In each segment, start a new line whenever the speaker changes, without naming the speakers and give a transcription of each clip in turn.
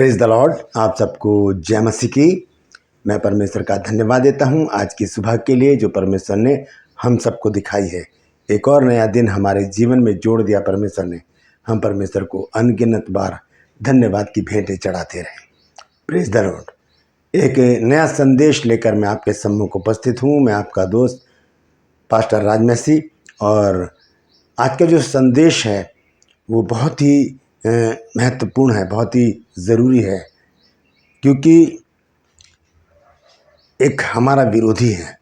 Praise the Lord. आप सबको जय मसीह की। मैं परमेश्वर का धन्यवाद देता हूं आज की सुबह के लिए जो परमेश्वर ने हम सबको दिखाई है। एक और नया दिन हमारे जीवन में जोड़ दिया परमेश्वर ने। हम परमेश्वर को अनगिनत बार धन्यवाद की भेंटें चढ़ाते रहें। Praise the Lord. एक नया संदेश लेकर मैं आपके सम्मुख उपस्थित हूँ। मैं आपका दोस्त पास्टर राजमसी। और आज का जो संदेश है वो बहुत ही महत्वपूर्ण है, बहुत ही ज़रूरी है, क्योंकि एक हमारा विरोधी है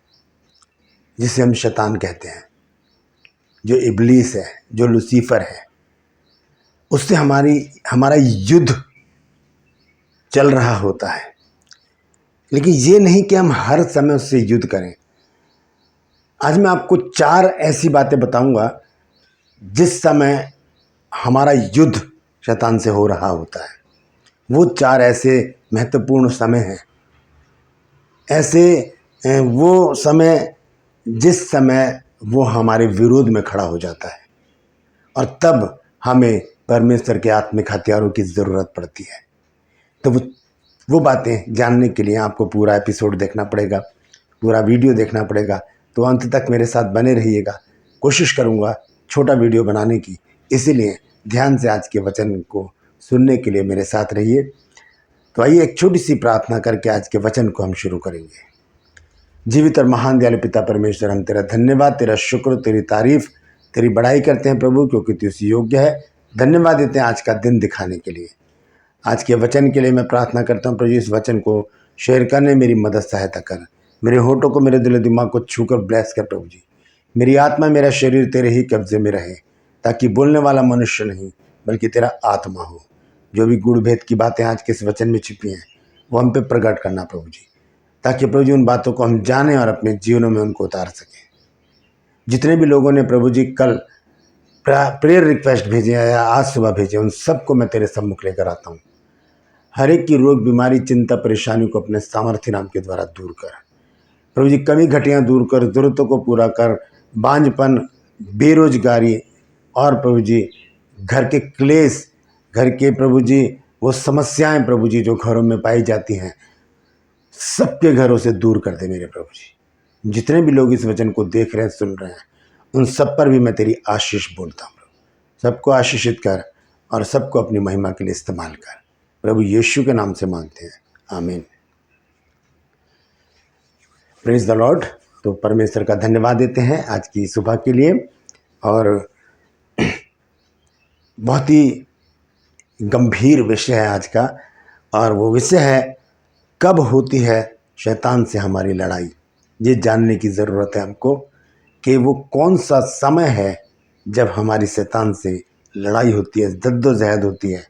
जिसे हम शैतान कहते हैं, जो इब्लीस है, जो लूसीफर है। उससे हमारा युद्ध चल रहा होता है, लेकिन ये नहीं कि हम हर समय उससे युद्ध करें। आज मैं आपको 4 ऐसी बातें बताऊंगा जिस समय हमारा युद्ध शैतान से हो रहा होता है। वो 4 ऐसे महत्वपूर्ण समय हैं, ऐसे वो समय जिस समय वो हमारे विरोध में खड़ा हो जाता है, और तब हमें परमेश्वर के आत्मिक हथियारों की ज़रूरत पड़ती है। तो वो बातें जानने के लिए आपको पूरा एपिसोड देखना पड़ेगा, पूरा वीडियो देखना पड़ेगा। तो अंत तक मेरे साथ बने रहिएगा। कोशिश करूँगा छोटा वीडियो बनाने की, इसीलिए ध्यान से आज के वचन को सुनने के लिए मेरे साथ रहिए। तो आइए एक छोटी सी प्रार्थना करके आज के वचन को हम शुरू करेंगे। जीवित और महान दयालु पिता परमेश्वर, हम तेरा धन्यवाद, तेरा शुक्र, तेरी तारीफ, तेरी बड़ाई करते हैं प्रभु, क्योंकि तू इस योग्य है। धन्यवाद देते हैं आज का दिन दिखाने के लिए। आज के वचन के लिए मैं प्रार्थना करता हूँ प्रभु, इस वचन को शेयर करने मेरी मदद सहायता कर। मेरे होठों को, मेरे दिल दिमाग को छूकर ब्लेस कर प्रभु जी। मेरी आत्मा, मेरा शरीर तेरे ही कब्जे में रहे, ताकि बोलने वाला मनुष्य नहीं बल्कि तेरा आत्मा हो। जो भी गुड़ भेद की बातें आज के इस वचन में छिपी हैं वो हम पे प्रकट करना प्रभु जी, ताकि प्रभु जी उन बातों को हम जानें और अपने जीवनों में उनको उतार सकें। जितने भी लोगों ने प्रभु जी कल प्रेयर रिक्वेस्ट भेजे या आज सुबह भेजे, उन सबको मैं तेरे सम्मुख लेकर आता हूँ। हर एक की रोग, बीमारी, चिंता, परेशानी को अपने सामर्थ्य नाम के द्वारा दूर कर प्रभु जी। कमी घटियाँ दूर कर, ज़रूरतों को पूरा कर, बांझपन, बेरोजगारी और प्रभु जी घर के क्लेश, घर के प्रभु जी वो समस्याएं प्रभु जी जो घरों में पाई जाती हैं, सबके घरों से दूर कर दे मेरे प्रभु जी। जितने भी लोग इस वचन को देख रहे हैं, सुन रहे हैं, उन सब पर भी मैं तेरी आशीष बोलता हूँ प्रभु। सबको आशीषित कर और सबको अपनी महिमा के लिए इस्तेमाल कर प्रभु, यीशु के नाम से मांगते हैं, आमीन। Praise the Lord. तो परमेश्वर का धन्यवाद देते हैं आज की सुबह के लिए। और बहुत ही गंभीर विषय है आज का, और वो विषय है कब होती है शैतान से हमारी लड़ाई। ये जानने की ज़रूरत है हमको कि वो कौन सा समय है जब हमारी शैतान से लड़ाई होती है, जद्दोजहद होती है,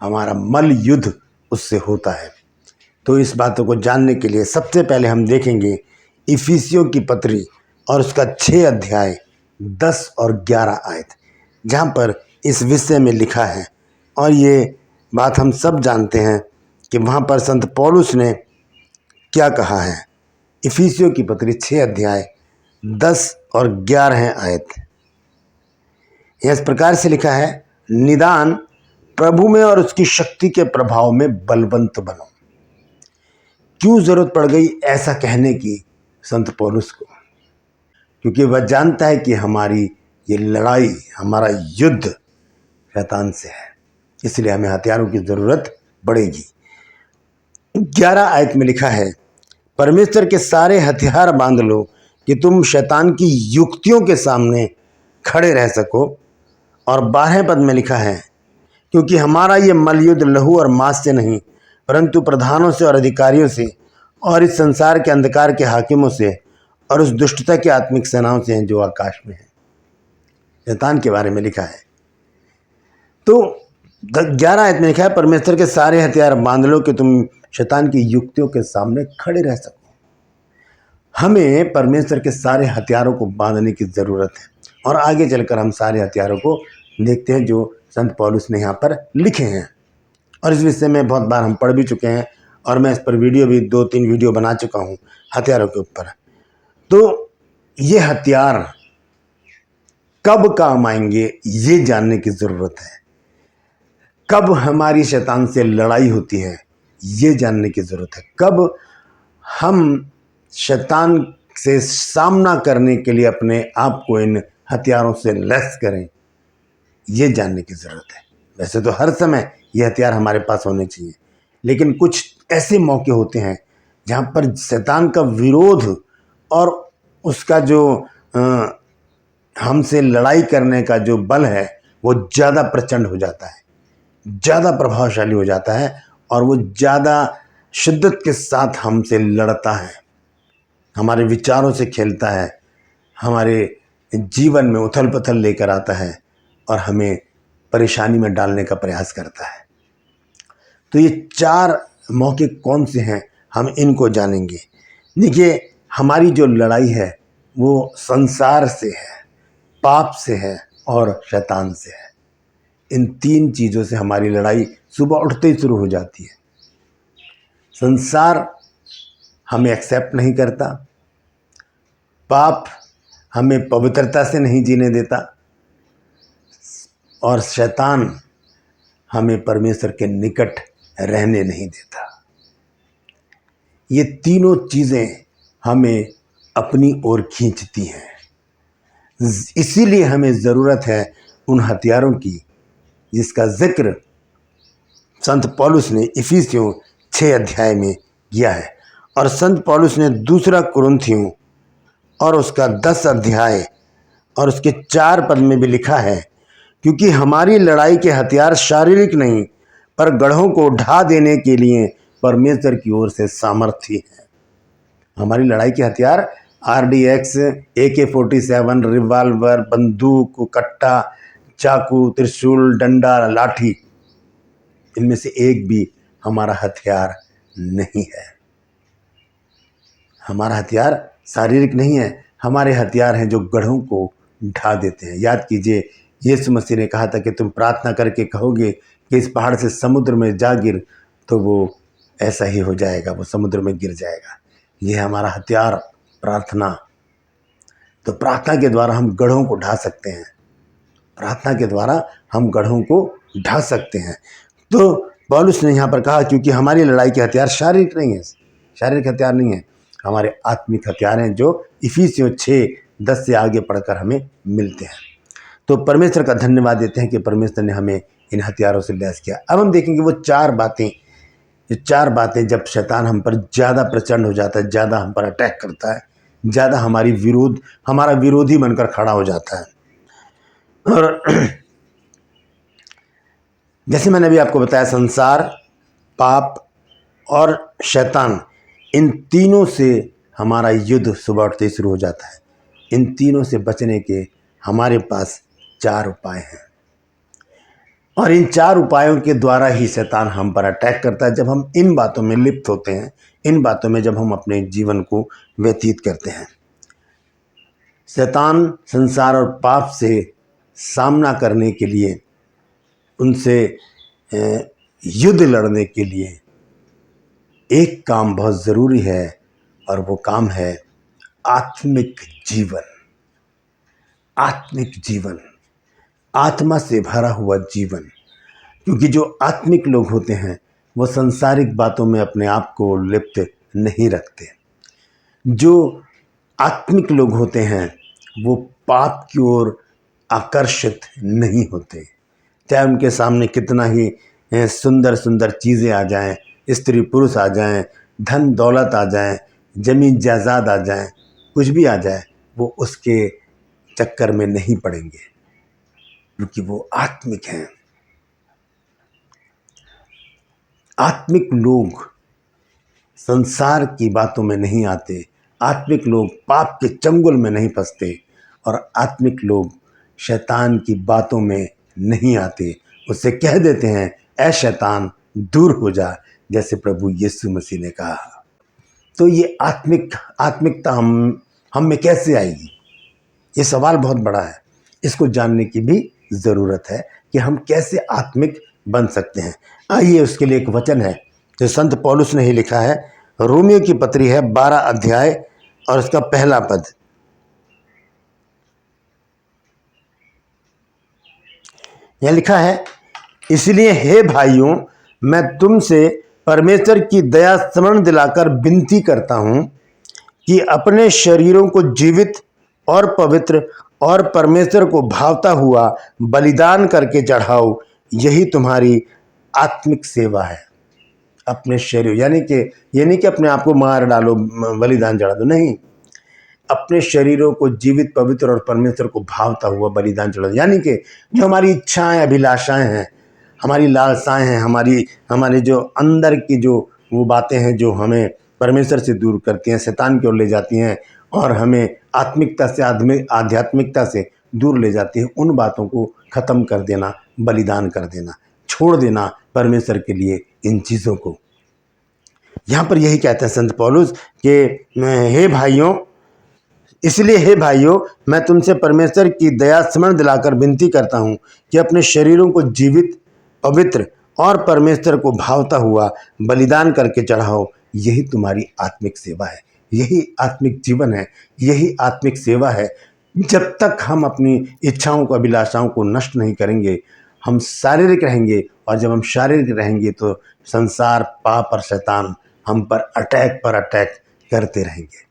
हमारा मल युद्ध उससे होता है। तो इस बातों को जानने के लिए सबसे पहले हम देखेंगे इफिसियों की पत्री और उसका 6 अध्याय 10 और 11 आयत, जहाँ पर इस विषय में लिखा है। और ये बात हम सब जानते हैं कि वहाँ पर संत पौलुस ने क्या कहा है। इफिसियों की पत्री 6 अध्याय 10 और 11 आयत इस प्रकार से लिखा है, निदान प्रभु में और उसकी शक्ति के प्रभाव में बलवंत बनो। क्यों जरूरत पड़ गई ऐसा कहने की संत पौलुस को? क्योंकि वह जानता है कि हमारी ये लड़ाई, हमारा युद्ध शैतान से है, इसलिए हमें हथियारों की ज़रूरत पड़ेगी। 11 आयत में लिखा है, परमेश्वर के सारे हथियार बांध लो कि तुम शैतान की युक्तियों के सामने खड़े रह सको। और 12 पद में लिखा है, क्योंकि हमारा ये मलयुद्ध लहू और मांस से नहीं, परंतु प्रधानों से और अधिकारियों से और इस संसार के अंधकार के हाकिमों से और उस दुष्टता की आत्मिक सेनाओं से हैं जो आकाश में है। शैतान के बारे में लिखा है। तो 11 आयत में लिखा है, परमेश्वर के सारे हथियार बांध लो कि तुम शैतान की युक्तियों के सामने खड़े रह सको। हमें परमेश्वर के सारे हथियारों को बांधने की ज़रूरत है, और आगे चलकर हम सारे हथियारों को देखते हैं जो संत पौलुस ने यहाँ पर लिखे हैं। और इस विषय में बहुत बार हम पढ़ भी चुके हैं, और मैं इस पर वीडियो भी 2-3 वीडियो बना चुका हूँ हथियारों के ऊपर। तो ये हथियार कब काम आएंगे ये जानने की ज़रूरत है। कब हमारी शैतान से लड़ाई होती है ये जानने की ज़रूरत है। कब हम शैतान से सामना करने के लिए अपने आप को इन हथियारों से लैस करें ये जानने की ज़रूरत है। वैसे तो हर समय ये हथियार हमारे पास होने चाहिए, लेकिन कुछ ऐसे मौके होते हैं जहाँ पर शैतान का विरोध और उसका जो हमसे लड़ाई करने का जो बल है वो ज़्यादा प्रचंड हो जाता है, ज़्यादा प्रभावशाली हो जाता है और वो ज़्यादा शिद्दत के साथ हमसे लड़ता है, हमारे विचारों से खेलता है, हमारे जीवन में उथल पुथल लेकर आता है और हमें परेशानी में डालने का प्रयास करता है। तो ये 4 मौके कौन से हैं, हम इनको जानेंगे। देखिए, हमारी जो लड़ाई है वो संसार से है, पाप से है और शैतान से है। इन 3 चीज़ों से हमारी लड़ाई सुबह उठते ही शुरू हो जाती है। संसार हमें एक्सेप्ट नहीं करता, पाप हमें पवित्रता से नहीं जीने देता और शैतान हमें परमेश्वर के निकट रहने नहीं देता। ये तीनों चीज़ें हमें अपनी ओर खींचती हैं। इसीलिए हमें ज़रूरत है उन हथियारों की जिसका जिक्र संत पौलुस ने इफिसियों 6 अध्याय में किया है और संत पौलुस ने दूसरा कुरिन्थियों और उसका 10 अध्याय और उसके 4 पद में भी लिखा है, क्योंकि हमारी लड़ाई के हथियार शारीरिक नहीं पर गढ़ों को ढा देने के लिए परमेश्वर की ओर से सामर्थ्य है। हमारी लड़ाई के हथियार RDX, AK-47, रिवाल्वर, बंदूक, कट्टा, चाकू, त्रिशूल, डंडा, लाठी, इनमें से एक भी हमारा हथियार नहीं है। हमारा हथियार शारीरिक नहीं है, हमारे हथियार हैं जो गढ़ों को ढा देते हैं। याद कीजिए, यीशु मसीह ने कहा था कि तुम प्रार्थना करके कहोगे कि इस पहाड़ से समुद्र में जा गिर, तो वो ऐसा ही हो जाएगा, वो समुद्र में गिर जाएगा। ये है हमारा हथियार, प्रार्थना। तो प्रार्थना के द्वारा हम गढ़ों को ढा सकते हैं, प्रार्थना के द्वारा हम गढ़ों को ढा सकते हैं। तो पौलुस ने यहाँ पर कहा, क्योंकि हमारी लड़ाई के हथियार शारीरिक नहीं है, शारीरिक हथियार नहीं है, हमारे आत्मिक हथियार हैं जो इफिसियों 6:10 से आगे पढ़कर हमें मिलते हैं। तो परमेश्वर का धन्यवाद देते हैं कि परमेश्वर ने हमें इन हथियारों से लैस किया। अब हम देखेंगे वो 4 बातें, ये 4 बातें जब शैतान हम पर ज़्यादा प्रचंड हो जाता है, ज़्यादा हम पर अटैक करता है, ज़्यादा हमारा विरोधी बनकर खड़ा हो जाता है। और जैसे मैंने अभी आपको बताया, संसार, पाप और शैतान, इन तीनों से हमारा युद्ध सुबह उठते ही शुरू हो जाता है। इन तीनों से बचने के हमारे पास 4 उपाय हैं और इन 4 उपायों के द्वारा ही शैतान हम पर अटैक करता है जब हम इन बातों में लिप्त होते हैं, इन बातों में जब हम अपने जीवन को व्यतीत करते हैं। शैतान संसार और पाप से सामना करने के लिए, उनसे युद्ध लड़ने के लिए एक काम बहुत ज़रूरी है और वो काम है आत्मिक जीवन। आत्मिक जीवन, आत्मा से भरा हुआ जीवन। क्योंकि जो आत्मिक लोग होते हैं वो सांसारिक बातों में अपने आप को लिप्त नहीं रखते। जो आत्मिक लोग होते हैं वो पाप की ओर आकर्षित नहीं होते, चाहे उनके सामने कितना ही सुंदर सुंदर चीज़ें आ जाएं, स्त्री पुरुष आ जाएं, धन दौलत आ जाएं, ज़मीन जायदाद आ जाएं, कुछ भी आ जाए, वो उसके चक्कर में नहीं पड़ेंगे क्योंकि वो आत्मिक हैं। आत्मिक लोग संसार की बातों में नहीं आते, आत्मिक लोग पाप के चंगुल में नहीं फंसते और आत्मिक लोग शैतान की बातों में नहीं आते। उससे कह देते हैं, ऐ शैतान दूर हो जा, जैसे प्रभु यीशु मसीह ने कहा। तो ये आत्मिकता हम में कैसे आएगी, ये सवाल बहुत बड़ा है। इसको जानने की भी ज़रूरत है कि हम कैसे आत्मिक बन सकते हैं। आइए, उसके लिए एक वचन है जो संत पौलुस ने ही लिखा है, रोमियो की पत्री है 12 अध्याय और उसका पहला पद। यह लिखा है, इसलिए हे भाइयों, मैं तुमसे परमेश्वर की दया स्मरण दिलाकर विनती करता हूं कि अपने शरीरों को जीवित और पवित्र और परमेश्वर को भावता हुआ बलिदान करके चढ़ाओ, यही तुम्हारी आत्मिक सेवा है। अपने शरीर यानी कि ये नहीं कि अपने आप को मार डालो, बलिदान चढ़ा दो, नहीं, अपने शरीरों को जीवित पवित्र और परमेश्वर को भावता हुआ बलिदान चढ़ा दो। यानी कि जो हमारी इच्छाएं अभिलाषाएं हैं, हमारी लालसाएं हैं, हमारे जो अंदर की जो वो बातें हैं जो हमें परमेश्वर से दूर करती हैं, शैतान की ओर ले जाती हैं और हमें आत्मिकता से आध्यात्मिकता से दूर ले जाती हैं, उन बातों को ख़त्म कर देना, बलिदान कर देना, छोड़ देना परमेश्वर के लिए इन चीज़ों को। यहाँ पर यही कहते हैं संत पौलुस कि हे भाइयों, इसलिए हे भाइयों, मैं तुमसे परमेश्वर की दया स्मरण दिलाकर विनती करता हूँ कि अपने शरीरों को जीवित, पवित्र और परमेश्वर को भावता हुआ बलिदान करके चढ़ाओ, यही तुम्हारी आत्मिक सेवा है, यही आत्मिक जीवन है, यही आत्मिक सेवा है। जब तक हम अपनी इच्छाओं को, अभिलाषाओं को नष्ट नहीं करेंगे, हम शारीरिक रहेंगे, और जब हम शारीरिक रहेंगे तो संसार, पाप और शैतान हम पर अटैक करते रहेंगे।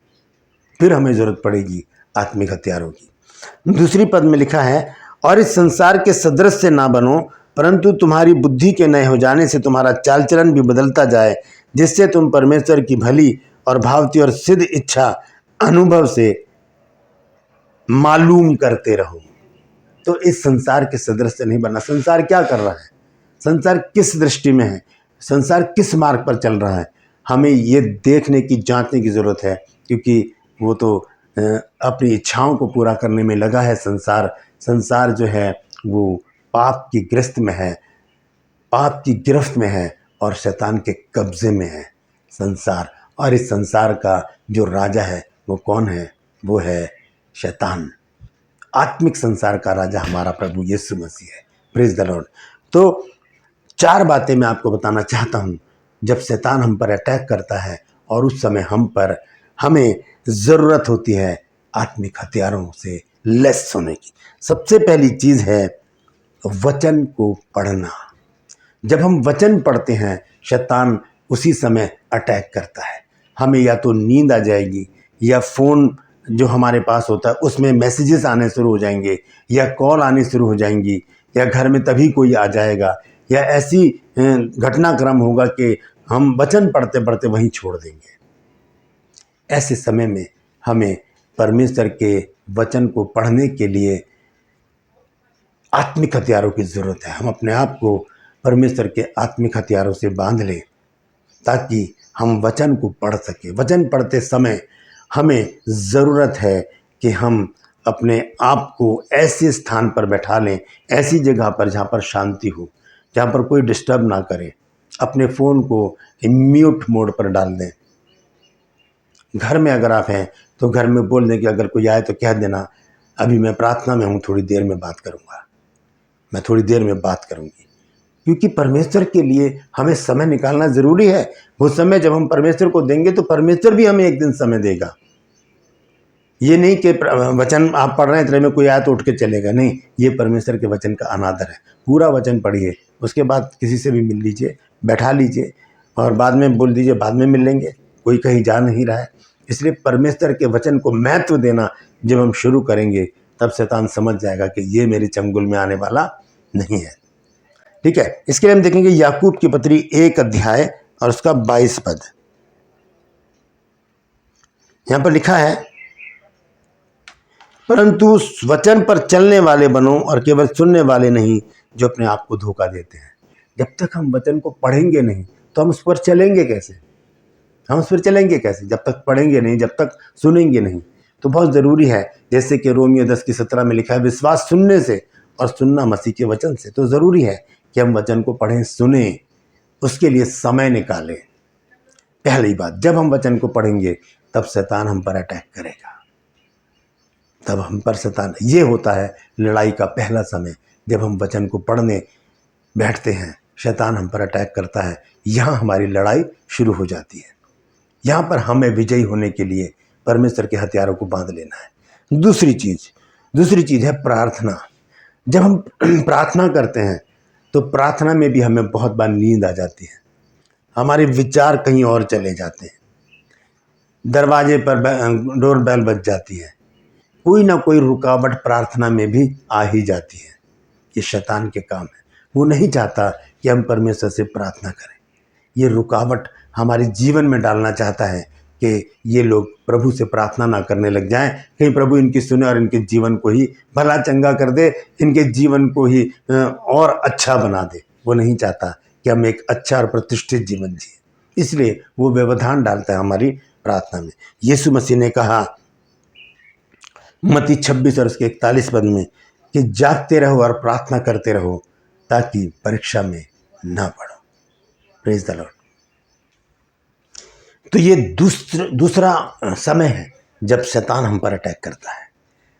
फिर हमें ज़रूरत पड़ेगी आत्मिक हथियारों की। दूसरी पद में लिखा है, और इस संसार के सदृश से ना बनो, परंतु तुम्हारी बुद्धि के नए हो जाने से तुम्हारा चाल चलन भी बदलता जाए, जिससे तुम परमेश्वर की भली और भावती और सिद्ध इच्छा अनुभव से मालूम करते रहो। तो इस संसार के सदृश से नहीं बनना। संसार क्या कर रहा है, संसार किस दृष्टि में है, संसार किस मार्ग पर चल रहा है, हमें ये देखने की, जांचने की ज़रूरत है, क्योंकि वो तो अपनी इच्छाओं को पूरा करने में लगा है। संसार जो है वो पाप की गिरफ्त में है, पाप की गिरफ्त में है और शैतान के कब्जे में है संसार। और इस संसार का जो राजा है वो कौन है? वो है शैतान। आत्मिक संसार का राजा हमारा प्रभु यीशु मसीह है। Praise the Lord. तो 4 बातें मैं आपको बताना चाहता हूँ जब शैतान हम पर अटैक करता है और उस समय हमें ज़रूरत होती है आत्मिक हथियारों से लैस होने की। सबसे पहली चीज़ है वचन को पढ़ना। जब हम वचन पढ़ते हैं, शैतान उसी समय अटैक करता है। हमें या तो नींद आ जाएगी, या फ़ोन जो हमारे पास होता है उसमें मैसेजेस आने शुरू हो जाएंगे, या कॉल आनी शुरू हो जाएंगी, या घर में तभी कोई आ जाएगा, या ऐसी घटनाक्रम होगा कि हम वचन पढ़ते पढ़ते वहीं छोड़ देंगे। ऐसे समय में हमें परमेश्वर के वचन को पढ़ने के लिए आत्मिक हथियारों की ज़रूरत है। हम अपने आप को परमेश्वर के आत्मिक हथियारों से बांध लें ताकि हम वचन को पढ़ सकें। वचन पढ़ते समय हमें ज़रूरत है कि हम अपने आप को ऐसे स्थान पर बैठा लें, ऐसी जगह पर जहाँ पर शांति हो, जहाँ पर कोई डिस्टर्ब ना करे। अपने फ़ोन को म्यूट मोड पर डाल दें। घर में अगर आप हैं तो घर में बोल दें कि अगर कोई आए तो कह देना अभी मैं प्रार्थना में हूँ, थोड़ी देर में बात करूँगा, मैं थोड़ी देर में बात करूँगी। क्योंकि परमेश्वर के लिए हमें समय निकालना ज़रूरी है। वो समय जब हम परमेश्वर को देंगे तो परमेश्वर भी हमें एक दिन समय देगा। ये नहीं कि वचन आप पढ़ रहे हैं इतने में कोई आया तो उठ के चलेगा, नहीं। ये परमेश्वर के वचन का अनादर है। पूरा वचन पढ़िए, उसके बाद किसी से भी मिल लीजिए, बैठा लीजिए और बाद में बोल दीजिए बाद में मिल लेंगे। कोई कहीं जा नहीं रहा है। इसलिए परमेश्वर के वचन को महत्व देना जब हम शुरू करेंगे तब शैतान समझ जाएगा कि ये मेरे चंगुल में आने वाला नहीं है। ठीक है। इसके लिए हम देखेंगे याकूब की पत्री 1 अध्याय और उसका 22 पद। यहाँ पर लिखा है, परंतु वचन पर चलने वाले बनो और केवल सुनने वाले नहीं जो अपने आप को धोखा देते हैं। जब तक हम वचन को पढ़ेंगे नहीं तो हम उस पर चलेंगे कैसे? हम उस पर चलेंगे कैसे जब तक पढ़ेंगे नहीं, जब तक सुनेंगे नहीं। तो बहुत ज़रूरी है, जैसे कि रोमियो 10:17 में लिखा है, विश्वास सुनने से और सुनना मसीह के वचन से। तो ज़रूरी है कि हम वचन को पढ़ें, सुने, उसके लिए समय निकालें। पहली बात, जब हम वचन को पढ़ेंगे तब शैतान हम पर अटैक करेगा, तब हम पर शैतान। ये होता है लड़ाई का पहला समय। जब हम वचन को पढ़ने बैठते हैं शैतान हम पर अटैक करता है। यहाँ हमारी लड़ाई शुरू हो जाती है। यहाँ पर हमें विजयी होने के लिए परमेश्वर के हथियारों को बांध लेना है। दूसरी चीज़ है प्रार्थना। जब हम प्रार्थना करते हैं तो प्रार्थना में भी हमें बहुत बार नींद आ जाती है, हमारे विचार कहीं और चले जाते हैं, दरवाजे पर डोर बेल बज जाती है, कोई ना कोई रुकावट प्रार्थना में भी आ ही जाती है। ये शैतान के काम है। वो नहीं चाहता कि हम परमेश्वर से प्रार्थना करें। ये रुकावट हमारे जीवन में डालना चाहता है कि ये लोग प्रभु से प्रार्थना ना करने लग जाएं, कहीं प्रभु इनकी सुने और इनके जीवन को ही भला चंगा कर दे, इनके जीवन को ही और अच्छा बना दे। वो नहीं चाहता कि हम एक अच्छा और प्रतिष्ठित जीवन जिए, इसलिए वो व्यवधान डालता है हमारी प्रार्थना में। यीशु मसीह ने कहा मत्ती 26 और उसके 41 पद में कि जागते रहो और प्रार्थना करते रहो ताकि परीक्षा में ना पड़ो। Praise the Lord. तो ये दूसरा समय है जब शैतान हम पर अटैक करता है।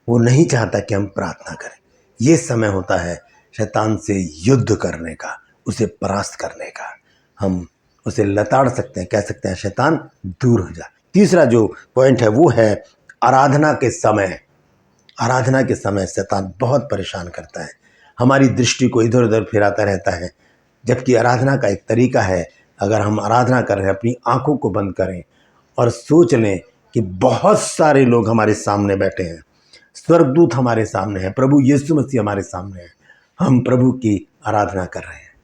वो नहीं चाहता कि हम प्रार्थना करें। ये समय होता है शैतान से युद्ध करने का, उसे परास्त करने का। हम उसे लताड़ सकते हैं, कह सकते हैं शैतान दूर हो जा। तीसरा जो पॉइंट है वो है आराधना के समय। आराधना के समय शैतान बहुत परेशान करता है, हमारी दृष्टि को इधर उधर फिराता रहता है। जबकि आराधना का एक तरीका है, अगर हम आराधना कर रहे हैं अपनी आंखों को बंद करें और सोच लें कि बहुत सारे लोग हमारे सामने बैठे हैं, स्वर्गदूत हमारे सामने हैं, प्रभु यीशु मसीह हमारे सामने हैं, हम प्रभु की आराधना कर रहे हैं।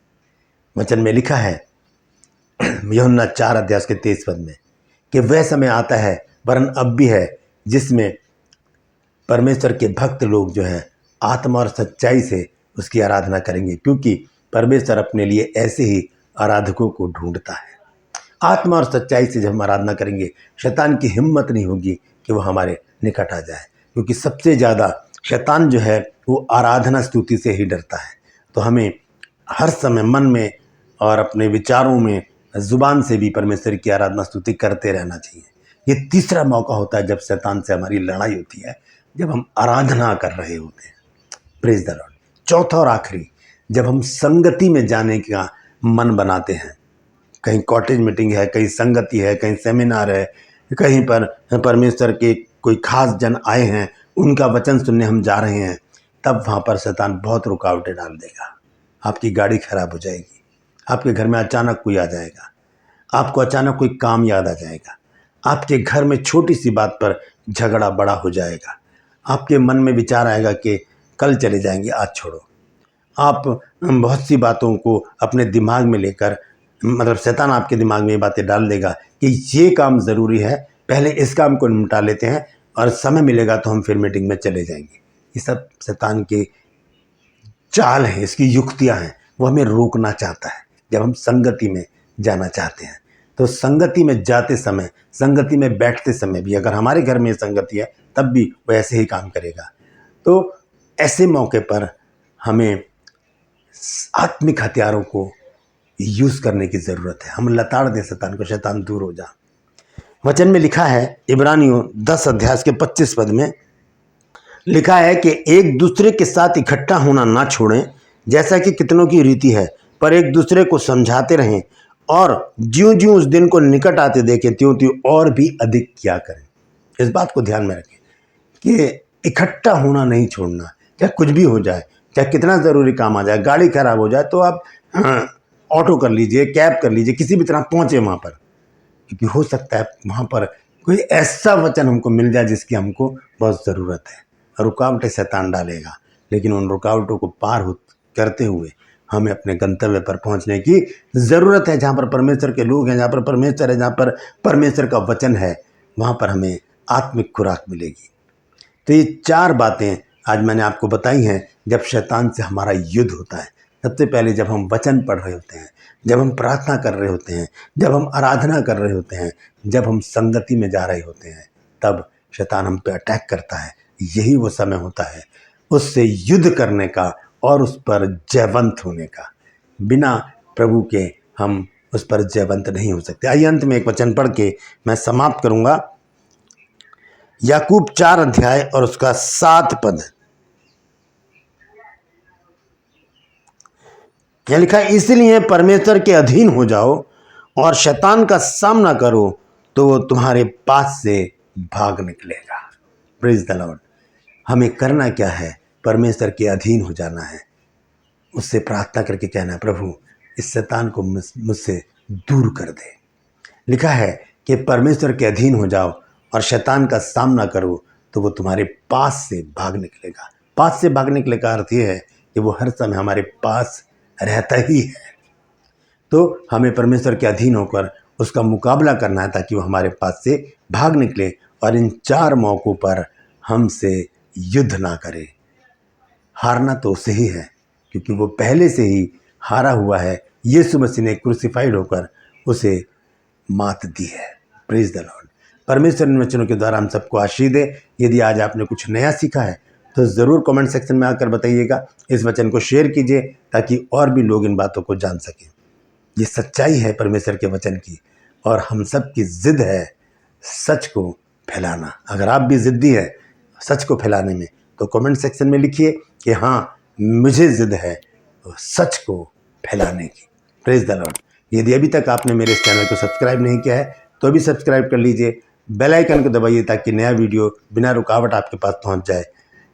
वचन में लिखा है यूहन्ना 4 अध्याय के 23 पद में कि वह समय आता है, वरन अब भी है, जिसमें परमेश्वर के भक्त लोग जो हैं आत्मा और सच्चाई से उसकी आराधना करेंगे, क्योंकि परमेश्वर अपने लिए ऐसे ही आराधकों को ढूंढता है। आत्मा और सच्चाई से जब हम आराधना करेंगे, शैतान की हिम्मत नहीं होगी कि वो हमारे निकट आ जाए, क्योंकि सबसे ज़्यादा शैतान जो है वो आराधना स्तुति से ही डरता है। तो हमें हर समय मन में और अपने विचारों में, जुबान से भी परमेश्वर की आराधना स्तुति करते रहना चाहिए। ये तीसरा मौका होता है जब शैतान से हमारी लड़ाई होती है, जब हम आराधना कर रहे होते हैं। Praise the Lord. चौथा और आखिरी, जब हम संगति में जाने का मन बनाते हैं, कहीं कॉटेज मीटिंग है, कहीं संगति है, कहीं सेमिनार है, कहीं पर परमेश्वर के कोई खास जन आए हैं, उनका वचन सुनने हम जा रहे हैं, तब वहाँ पर शैतान बहुत रुकावटें डाल देगा। आपकी गाड़ी खराब हो जाएगी, आपके घर में अचानक कोई आ जाएगा, आपको अचानक कोई काम याद आ जाएगा, आपके घर में छोटी सी बात पर झगड़ा बड़ा हो जाएगा, आपके मन में विचार आएगा कि कल चले जाएंगे, आज छोड़ो। आप बहुत सी बातों को अपने दिमाग में लेकर, मतलब शैतान आपके दिमाग में ये बातें डाल देगा कि ये काम ज़रूरी है, पहले इस काम को निपटा लेते हैं और समय मिलेगा तो हम फिर मीटिंग में चले जाएंगे। ये सब शैतान के चाल हैं, इसकी युक्तियां हैं। वो हमें रोकना चाहता है जब हम संगति में जाना चाहते हैं। तो संगति में जाते समय, संगति में बैठते समय भी, अगर हमारे घर में संगति है तब भी वो ऐसे ही काम करेगा। तो ऐसे मौके पर हमें आत्मिक हथियारों को यूज़ करने की ज़रूरत है। हम लताड़ दें शैतान को, शैतान दूर हो जा। वचन में लिखा है इब्रानियों 10 अध्याय के 25 पद में लिखा है कि एक दूसरे के साथ इकट्ठा होना ना छोड़ें, जैसा कि कितनों की रीति है, पर एक दूसरे को समझाते रहें, और ज्यों ज्यों उस दिन को निकट आते देखें त्यों त्यों और भी अधिक किया करें। इस बात को ध्यान में रखें कि इकट्ठा होना नहीं छोड़ना। चाहे कुछ भी हो जाए, चाहे कितना ज़रूरी काम आ जाए, गाड़ी खराब हो जाए तो आप ऑटो कर लीजिए, कैब कर लीजिए, किसी भी तरह पहुँचे वहाँ पर, क्योंकि हो सकता है वहाँ पर कोई ऐसा वचन हमको मिल जाए जिसकी हमको बहुत ज़रूरत है। रुकावटें शैतान डालेगा, लेकिन उन रुकावटों को पार करते हुए हमें अपने गंतव्य पर पहुंचने की ज़रूरत है। जहाँ पर परमेश्वर के लोग हैं, जहाँ पर परमेश्वर है, जहाँ पर परमेश्वर का वचन है, वहाँ पर हमें आत्मिक खुराक मिलेगी। तो ये 4 बातें आज मैंने आपको बताई हैं जब शैतान से हमारा युद्ध होता है। सबसे पहले जब हम वचन पढ़ रहे होते हैं, जब हम प्रार्थना कर रहे होते हैं, जब हम आराधना कर रहे होते हैं, जब हम संगति में जा रहे होते हैं, तब शैतान हम पे अटैक करता है। यही वो समय होता है उससे युद्ध करने का और उस पर जयवंत होने का। बिना प्रभु के हम उस पर जयवंत नहीं हो सकते। आइए अंत में एक वचन पढ़ के मैं समाप्त करूंगा। याकूब 4 अध्याय और उसका 7 पद। यह लिखा है, इसलिए परमेश्वर के अधीन हो जाओ और शैतान का सामना करो तो वो तुम्हारे पास से भाग निकलेगा। Praise the Lord. हमें करना क्या है? परमेश्वर के अधीन हो जाना है, उससे प्रार्थना करके कहना, प्रभु इस शैतान को मुझसे दूर कर दे। लिखा है कि परमेश्वर के अधीन हो जाओ और शैतान का सामना करो तो वो तुम्हारे पास से भाग निकलेगा। पास से भाग निकले का अर्थ ये है कि वो हर समय हमारे पास रहता ही है। तो हमें परमेश्वर के अधीन होकर उसका मुकाबला करना है ताकि वो हमारे पास से भाग निकले और इन 4 मौक़ों पर हमसे युद्ध ना करे। हारना तो उसे ही है क्योंकि वो पहले से ही हारा हुआ है। यीशु मसीह ने क्रूसिफाइड होकर उसे मात दी है। Praise the Lord. परमेश्वर इन वचनों के द्वारा हम सबको आशीष दे। यदि आज आपने कुछ नया सीखा है तो ज़रूर कमेंट सेक्शन में आकर बताइएगा। इस वचन को शेयर कीजिए ताकि और भी लोग इन बातों को जान सकें। ये सच्चाई है परमेश्वर के वचन की और हम सब की जिद है सच को फैलाना। अगर आप भी जिद्दी है सच को फैलाने में तो कमेंट सेक्शन में लिखिए कि हाँ मुझे जिद है सच को फैलाने की। Praise the Lord. यदि अभी तक आपने मेरे इस चैनल को सब्सक्राइब नहीं किया है तो अभी सब्सक्राइब कर लीजिए, बेल आइकन को दबाइए ताकि नया वीडियो बिना रुकावट आपके पास पहुंच जाए।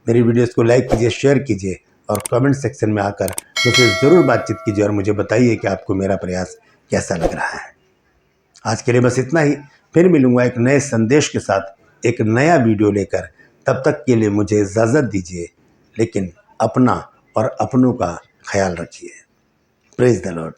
मेरी वीडियोस को लाइक कीजिए, शेयर कीजिए और कमेंट सेक्शन में आकर मुझसे ज़रूर बातचीत कीजिए और मुझे बताइए कि आपको मेरा प्रयास कैसा लग रहा है। आज के लिए बस इतना ही। फिर मिलूंगा एक नए संदेश के साथ, एक नया वीडियो लेकर। तब तक के लिए मुझे इजाज़त दीजिए, लेकिन अपना और अपनों का ख्याल रखिए। Praise the Lord.